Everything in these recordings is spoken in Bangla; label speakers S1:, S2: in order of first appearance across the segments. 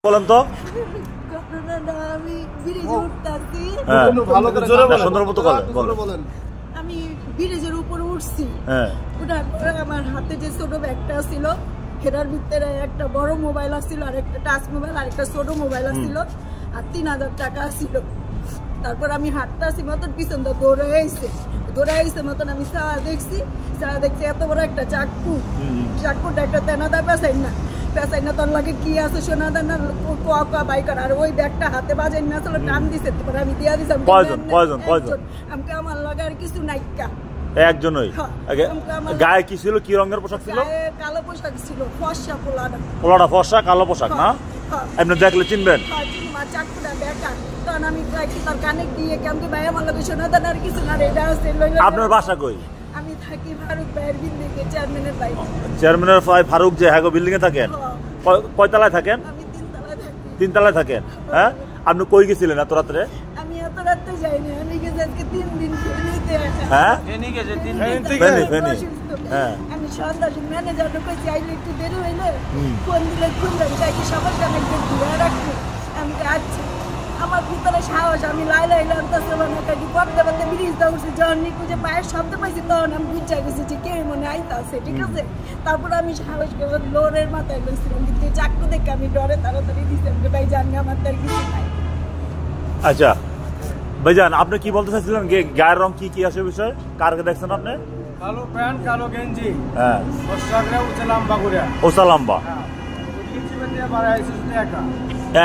S1: বলেন তো
S2: আমি ব্রিজের উপরে উঠছি, ওটার পরে আমার হাতে যে ছোট ব্যাগটা ছিল সেটার ভিতরে একটা বড় মোবাইল আসছিল, আর একটা টাচ মোবাইল, আর একটা ছোট মোবাইল আসছিল, আর 3000 টাকা ছিল। তারপর আমি হাঁটতে আসি মতন পিছন তো দৌড়ে আইসে মতন আমি দেখছি এত বড় একটা চাকুটা একটা তেনাদা পেঁচাই না তোর লাগে কি আছে শোনা দেন না বাইকার, আর ওই ব্যাগটা হাতে বাজাই না আসলে টান দিছে, আমি দিয়া দিছি আমাকে আমার লাগে আর কিছু নাইকা
S1: একজনই। গায়ে কি ছিল, কি রঙের পোশাক ছিল?
S2: কালো পোশাক ছিল, ফর্সা
S1: পোলাটা ফর্সা কালো পোশাক না? আপনি দেখলে চিনবেন?
S2: চাকুটা বেকার তখন আমি তার কানে দিয়ে কেমন ভাই আমার লাগে শোনা দেন আর কিছু না। এটা আছে
S1: আপনার বাসা কই?
S2: আমি থাকি ফারুক ভাইয়ের বিল্ডিং এ, চেয়ারম্যানের ভাই।
S1: চেয়ারম্যানের ভাই ফারুক যে হ্যাঁ বিল্ডিং এ থাকেন? কয়তলায় থাকেন?
S2: আমি 3 তলায় থাকি।
S1: 3 তলায় থাকেন? হ্যাঁ। আপনি কই গেছিলেন এত রাতে?
S2: আমি এত রাতে যাইনি, আমি গেছি আজকে 3 দিন ফেনীতে।
S1: হ্যাঁ
S3: ফেনী গেছে 3 দিন।
S1: ফেনী। হ্যাঁ
S2: আমি সন্ধ্যায় ম্যানেজার কইছি আইলে একটু দেরি হইলে ফোন দিলে খুলবেন, তাই কি সবার সামনে একটু ঘুরে রাখবো। আমি আচ্ছা, আমার ভিতরে সাহস, আমি লাইলাম পড়তে পড়তে ব্রিজটা উঠছি, যখন নিকুজে পায়ের শব্দ পাইছি তখন আমি বুঝা গেছি যে কে মনে আইতা আছে, ঠিক আছে। তারপর আমি সাহস করে লোরের মাথায় বলছিলাম, কিন্তু চাকু দেখে আমি ডরে তাড়াতাড়ি দিচ্ছি ভাই জানি আমার তার কিছু নাই।
S1: আচ্ছা ভাইজান, আপনি কি বলতে চাইছিলেন? গায়ের রং কি কি আছে বিষয়? কারকে দেখছেন আপনি?
S3: কালো প্যান্ট, কালো গেঞ্জি,
S1: হ্যাঁ,
S3: উঁচা লম্বা করে।
S1: ওসা লম্বা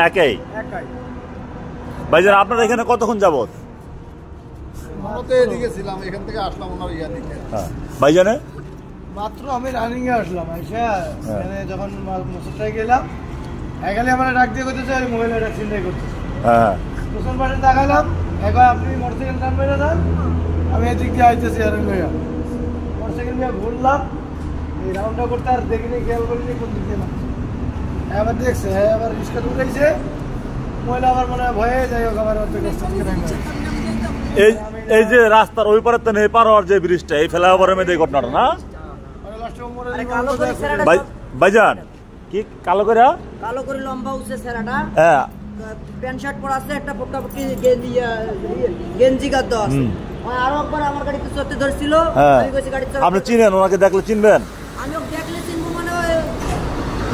S1: একাই। ভাইজান, আপনার এখানে কতক্ষণ যাবত? ভাইজানে
S3: মাত্র আমি রানিং এ আসলাম, যখন মসজিদে গেলাম এখানে আমার ডাক দিয়ে করতেছে মোবাইলটা চিন্তাই করতেছে। প্রথম পাশে তাকালাম, একবার আপনি মোটরসাইকেল টান মেরে যান, আমি এদিক দিয়ে আইতেছি আর মোটরসাইকেল নিয়ে ঘুরলাম, এই রাউন্ডটা করতে আর দেখিনি, খেয়াল করিনি কোন দিক দিয়ে নামছে। আবার দেখছে, আবার রিক্সা উঠেছে, মহিলা আবার মনে হয় ভয়ে যাই হোক আবার
S1: এই যে রাস্তার ওই পারে এই পার হওয়ার যে ব্রিজটা, এই ফ্লাইওভারের মধ্যে এই ঘটনাটা না? ভাইজান কি কালো করে
S4: লম্বা উঠছে ছেলেটা,
S1: হ্যাঁ,
S4: প্যান্ট শার্ট পরা আছে, একটা পোকাপোকি গেঞ্জি গাদ আছে। আরো একবার আমার গাড়িতে চড়তে ধরছিল, আমি কইছি গাড়ি চালাতে।
S1: আপনি চিনেন ওনাকে? দেখলে চিনবেন?
S4: আমিও দেখলে চিনবো, মানে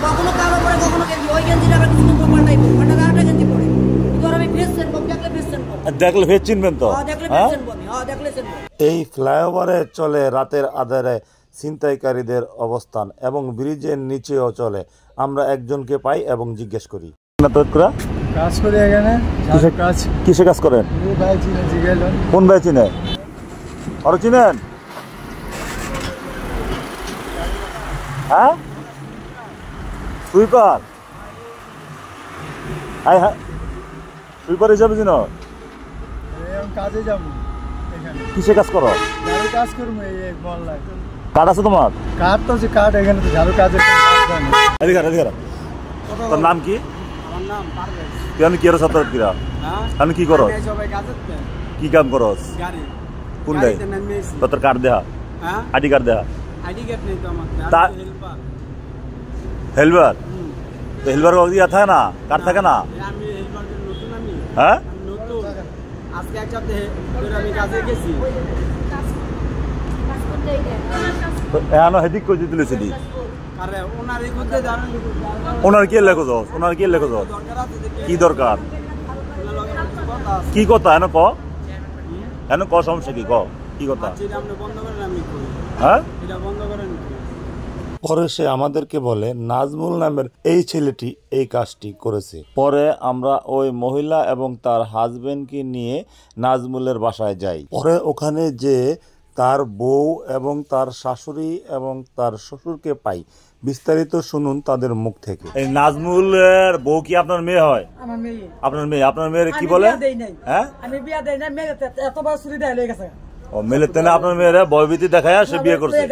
S4: কখনো কালো পরে কখনো গেঞ্জি, ওই গেঞ্জিটা আবার কিছু পাল্টাই পাল্টা গেঞ্জি পরে, কিন্তু আমি ফেস চিনবো, দেখলে ফেস চিনবো।
S1: দেখলে ফেস চিনবেন তো?
S4: দেখলে ফেস চিনবো আমি, দেখলে চিনবো।
S1: এই ফ্লাইওভারে চলে রাতের আধারে ছিনতাইকারীদের অবস্থান এবং ব্রিজের নিচেও চলে। আমরা একজনকে পাই এবং জিজ্ঞেস করি।
S3: কাজ করি এখানে।
S1: কিসে কাজ করেন? কোন ভাই চিনে? আরো চিনেন? হ্যাঁ, সুইপার। সুইপার হিসাবে চিনো?
S3: কাজে যাবো।
S1: কিসে কাজ করো?
S3: কাজ করবো এই মহল্লায়।
S1: কার্ড আছে তোমার?
S3: কার্ড তো আছে, কার্ড এখানে তো ঝাড়ু কাজে।
S1: তোর নাম কি?
S3: আমার নাম পারভেজ।
S1: তুই আমি কি আর ছাত্র কিরা? আমি কি করো? কি কাম করস?
S3: গাড়ি।
S1: কোন গাড়ি? তোর কার্ড দেয়া? আইডি কার্ড দেয়া?
S3: আইডি কার্ড নেই তো আমার। হেল্পার।
S1: হেল্পার? তো হেল্পার কাগজ দিয়া থাকে না, কার্ড থাকে না?
S3: আমি হেল্পার নতুন, আমি
S1: হ্যাঁ
S3: নতুন। আজকে এক সপ্তাহে ধরে আমি কাজে গেছি।
S1: এখানে হেদিক কই দিতে লইছিলি?
S3: আরে ওনার এই করতে জানেন,
S1: ওনার কি লেখো যাও? ওনার কি লেখো যাও? কি দরকার? কি কথা এনে ক? এনে ক সমস্যা কি ক? কি কথা? হ্যাঁ, পরে সে আমাদেরকে বলে নাজমুল নামের এই ছেলেটি এই কাজটি করেছে। পরে আমরা ওই মহিলা এবং তার হাজবেন্ডকে নিয়ে নাজমুলের বাসায় যাই। পরে ওখানে যে তার বউ এবং তার শাশুড়ি এবং তার শ্বশুরকে পাই। বিস্তারিত শুনুন তাদের মুখ থেকে। এই নাজমুলের বউ কি আপনার মেয়ে হয়?
S4: আমার মেয়ে।
S1: আপনার মেয়ে? আপনার মেয়ের কি বলে? হ্যাঁ,
S4: আমি বিয়া দেই না, মেয়ে এত বড় চুরি দেয় লয়ে গেছে।
S1: ও মেলে তেনে আপনার মেয়ের ভয়ভীতি দেখায় সে বিয়ে করছে?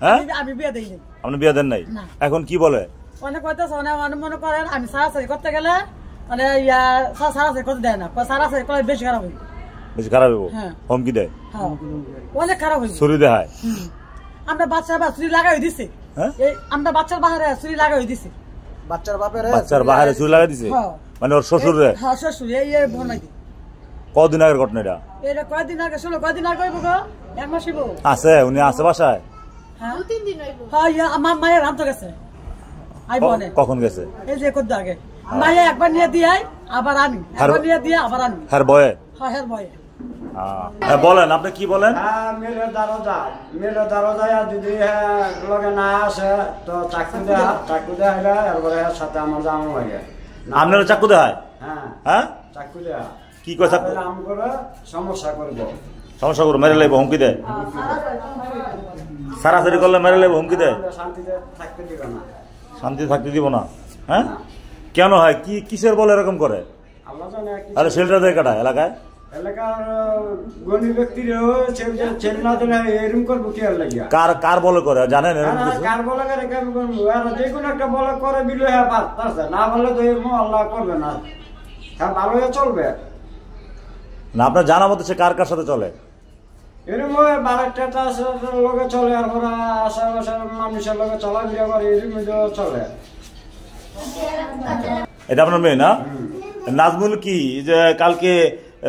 S1: হ্যাঁ,
S4: আমি বিয়া দেই নাই।
S1: আপনি বিয়ে দেন নাই? এখন কি বলে?
S4: অনেক কইতাছে, অনেক মনে করেন আমি সারাসারি করতে গেলে মানে সারাসারি করতে দেয় না, সারাসারি করে বেশি খারাপ হয়।
S1: বেশি খারাপ হইব? হুমকি দেয়?
S4: অনেক খারাপ হয়েছে।
S1: ছুরি দেখায়?
S4: আমরা বাচ্চা বা ছুরি লাগাই দিছি, আমরা বাচ্চার বাহারে ছুরি লাগাই দিছি।
S3: বাচ্চার বাপের
S1: বাচ্চার বাহিরে চুরি লাগাই দিছে
S2: হ্যাঁ।
S1: মানে ওর শ্বশুরে
S2: হ্যাঁ শ্বশুর এই বনাই
S1: কদিন আগের ঘটনা এটা
S2: এটা কয়দিন আগে শোনো কয়দিন আগে হইব গো 1 মাস হইব
S1: আছে উনি আছে বাসায়
S2: হ্যাঁ 2-3 দিন হইব হ্যাঁ আমার মায়ের রাত গেছে আই বনে
S1: কখন গেছে
S2: এই যে কত আগে মায়ে একবার নিয়ে দিয়াই আবার আনি একবার নিয়ে দিয়া আবার আনি
S1: হ্যার বয়ে
S2: হ্যাঁ হ্যাঁ বয়ে
S1: বলেন আপনি কি বলেন
S3: মেরে দ্বারা যায় আর যদি লগে না আসে তো চাকু দেয় এরপরে সাথে আমার জামা লাগে
S1: আপনার চাকু দেয়
S3: হ্যাঁ
S1: হ্যাঁ
S3: চাকু দেয়া
S1: কি কয় চাকু
S3: নাম করে সমস্যা করবো
S1: সমস্যা করো মেরে লাগবো হুমকি দেয় সারাসারি করলে মেরে লাগবো হুমকি দেয়
S3: শান্তিতে থাকতে দিবে না
S1: শান্তি থাকতে দিব না হ্যাঁ কেন হয় কি কিসের বলে এরকম করে
S3: আল্লাহ জানে
S1: আরে শেল্টার দেয় কাটা এলাকায়
S3: এলাকার গণী ব্যক্তিরও ছেলে না দিলে এরকম করবো কি আর লাগিয়া
S1: কার কার বলে করে জানেন এরকম কিছু
S3: কার বলে করে কেমন করবো আর যে কোনো একটা বলে করে দিলে হ্যাঁ পারছে না বলে তো এরকম আল্লাহ করবে না হ্যাঁ ভালো হয়ে চলবে
S1: না আপনার জানা মতো সে কার কার সাথে চলে
S3: এরকম বারেকটা লোকে চলে আর পরে আশেপাশের মানুষের লোকে চলাফেরা করে এরকম চলে
S1: এটা আপনার মেয়ে না নাজমুল কি যে কালকে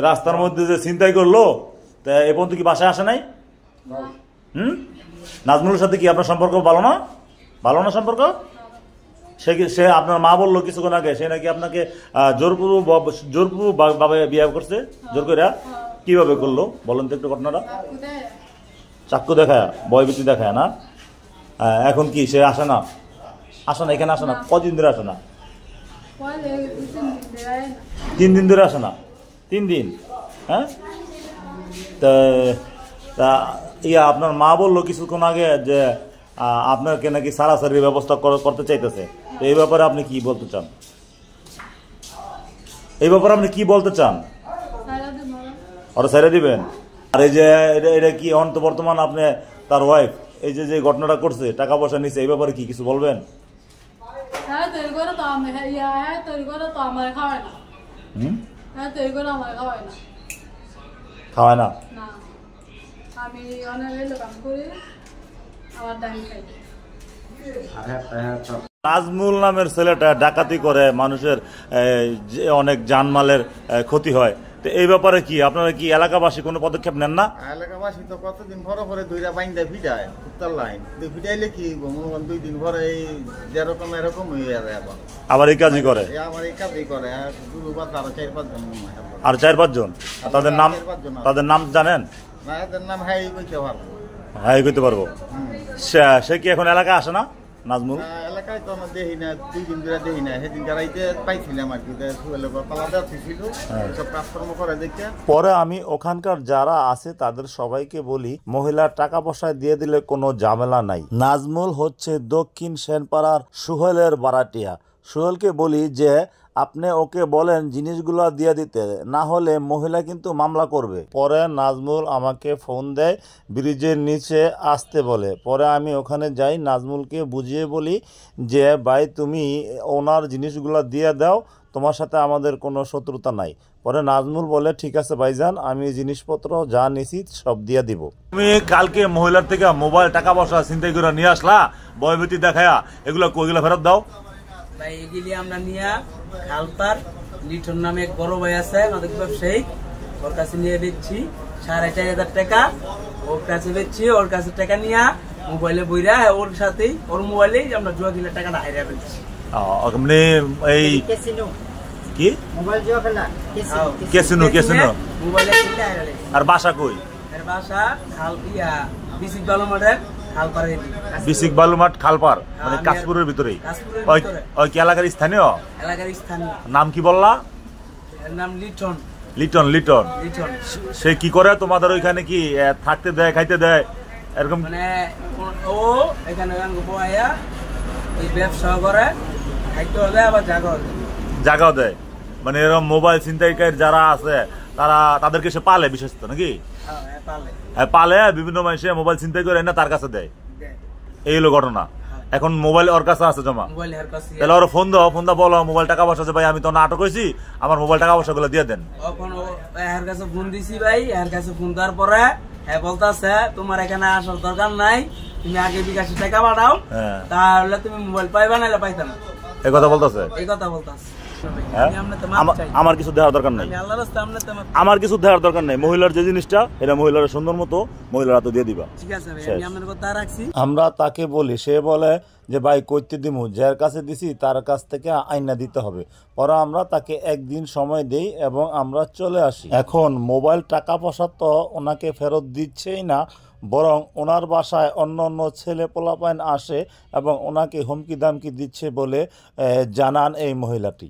S1: রাস্তার মধ্যে যে ছিনতাই করলো তা এ পর্যন্ত কি বাসায় আসে নাই নাজমুলের সাথে কি আপনার সম্পর্ক ভালো না সম্পর্ক সে আপনার মা বললো কিছুক্ষণ আগে সে নাকি আপনাকে জোরপূর্বক ভাবে বিয়ে করছে জোর করে কিভাবে করলো বলেন তো একটু ঘটনাটা চাকু দেখায় ভয়ভীতি দেখায় না এখন কি সে আসে না এখানে আসে না কদিন ধরে আসে না 3 দিন ধরে আসে না 3 দিন হ্যাঁ তা আপনার মা বললো কিছুক্ষণ আগে যে আপনাকে নাকি সারাসারির ব্যবস্থা করতে চাইতেছে তো এই ব্যাপারে আপনি কি বলতে চান ওরা ছেড়ে দিবেন আর এই যে এটা কি বর্তমান আপনি তার ওয়াইফ এই যে ঘটনাটা করছে টাকা পয়সা নিছে এই ব্যাপারে কি কিছু বলবেন খাওয়ায় না
S2: আমি অনেক কাম করি আমার দাম খাই
S1: নাজমুল নামের ছেলেটা ডাকাতি করে মানুষের অনেক জানমালের ক্ষতি হয় তো এই ব্যাপারে কি আপনারা কি এলাকাবাসী কোনো পদক্ষেপ নেন না
S5: এলাকাবাসী তো কতদিন পরে দুইটা বাইন্দা ভিড়ায় উত্তর লাইন ভিড়াইলে কি 2 দিন পরে এই যেরকম এরকম হয়ে যাবে
S1: আবার এই কাজই করে আর 4-5 জন তাদের নাম জানেন
S5: না এদের নাম হাই কইতে পারবো
S1: কইতে পারবো সে কি এখন এলাকা আসে না নাজমুল
S5: এলাকায় তো আমরা দেখি না 2 দিন ধরে দেখি না সেদিন গাড়াইতে পাইছিলাম আর কি সব কাজকর্ম করে দেখতে
S1: পরে আমি ওখানকার যারা আছে তাদের সবাইকে বলি মহিলার টাকা পয়সা দিয়ে দিলে কোনো ঝামেলা নাই নাজমুল হচ্ছে দক্ষিণ সেনপাড়ার সুহেলের বারাটিয়া সুহেলকে বলি যে আপনি ওকে বলেন জিনিসগুলো দিয়ে দিতে, না হলে মহিলা কিন্তু মামলা করবে। পরে নাজমুল আমাকে ফোন দেয়, ব্রিজের নিচে আসতে বলে। পরে আমি ওখানে যাই, নাজমুলকে বুঝিয়ে বলি যে ভাই তুমি ওনার জিনিসগুলো দিয়ে দাও, তোমার সাথে আমাদের কোনো শত্রুতা নাই। পরে নাজমুল বলে ঠিক আছে ভাইজান, আমি জিনিসপত্র যা নিছি সব দিয়ে দিব। তুমি কালকে মহিলার থেকে মোবাইল টাকা পয়সা ছিনতাই করে নিয়ে আসলা, ভয়ভীতি দেখায়া, এগুলো কইগুলো ফেরত দাও
S6: ভাই। এগুলি আমরা নিয়ে খালপার লিটন নামে এক বড় ভাই আছে আমাদের ব্যবসায়ী, ওর কাছে নিয়ে দিচ্ছি 4,500 টাকা। ওর কাছে দিচ্ছি, ওর কাছে টাকা নিয়ে মোবাইলে বইরা ওর সাথেই ওর মোবাইলেই আমরা জুয়া খেলে টাকাটা হাইরা ফেলছি।
S1: এই কি
S6: মোবাইল জুয়া খেলা
S1: কেসিনো
S6: মোবাইলে খেলে হাইরা ফেলছি।
S1: আর বাসা কই?
S6: এর বাসা খালপিয়া বিসিক বালুমাঠের খালপাড়ে।
S1: বিসিক বালুমাঠ খালপার মানে কাশপুরের ভিতরেই। ওই কি এলাকার স্থানীয়?
S6: এলাকার স্থানীয়।
S1: নাম কি বললা?
S6: এর নাম লিটন।
S1: লিটন লিটন লিটন। সে কি করে তোমাদের ওইখানে? কি থাকতে দেয়, খাইতে দেয় এরকম?
S6: মানে ও এখানে বয়া এই ব্যবসা করে, খাইতেও দেয় আবার জাগাও দেয়।
S1: মানে এরকম মোবাইল ছিনতাইকারী যারা আছে তারা তাদেরকে সে পালে বিশেষত নাকি? পালে বিভিন্ন মানুষের মোবাইল ছিনতাই করে না তার কাছে দেয়। এই হলো ঘটনা। এখন মোবাইল ওর কাছে আছে জমা, তাহলে ওর ফোন দাও, ফোন দা বলো মোবাইল টাকা পয়সা আছে ভাই, আমি তো নাটক হয়েছি, আমার মোবাইল টাকা পয়সা গুলো দিয়ে দেন।
S6: এখন এর কাছে ফোন দিছি ভাই, এর কাছে ফোন দেওয়ার পরে বলতেছে তোমার এখানে আসার দরকার নাই, তুমি আগে বিকাশে টাকা পাঠাও, তাহলে তুমি মোবাইল পাইবা, নাহলে পাইতাম।
S1: এই কথা বলতেছে?
S6: এই কথা বলতাছে।
S1: হ্যাঁ?
S6: আমি আপনার তো মাপ চাই।
S1: আমার কিছু দেওয়ার দরকার নাই,
S6: আমি আল্লাহর রাস্তায় আপনার তো মাপ চাই।
S1: আমার কিছু দেওয়ার দরকার নাই। মহিলার যে জিনিসটা এটা মহিলার সুন্দর মতো মহিলারা তো দিয়ে দিবা।
S6: ঠিক আছে ভাই,
S1: শেষ।
S6: আমি আপনার কথা রাখছি।
S1: আমরা তাকে বলি, সে বলে যে ভাই কইতে দিমু, যার কাছে দিছি তার কাছ থেকে আইনা দিতে হবে। পরে আমরা তাকে একদিন সময় দেই এবং আমরা চলে আসি। এখন মোবাইল টাকা পয়সা তো ওনাকে ফেরত দিচ্ছেই না, বরং ওনার বাসায় অন্য অন্য ছেলে পোলাপাইন আসে এবং ওনাকে হুমকি দামকি দিচ্ছে বলে জানান এই মহিলাটি।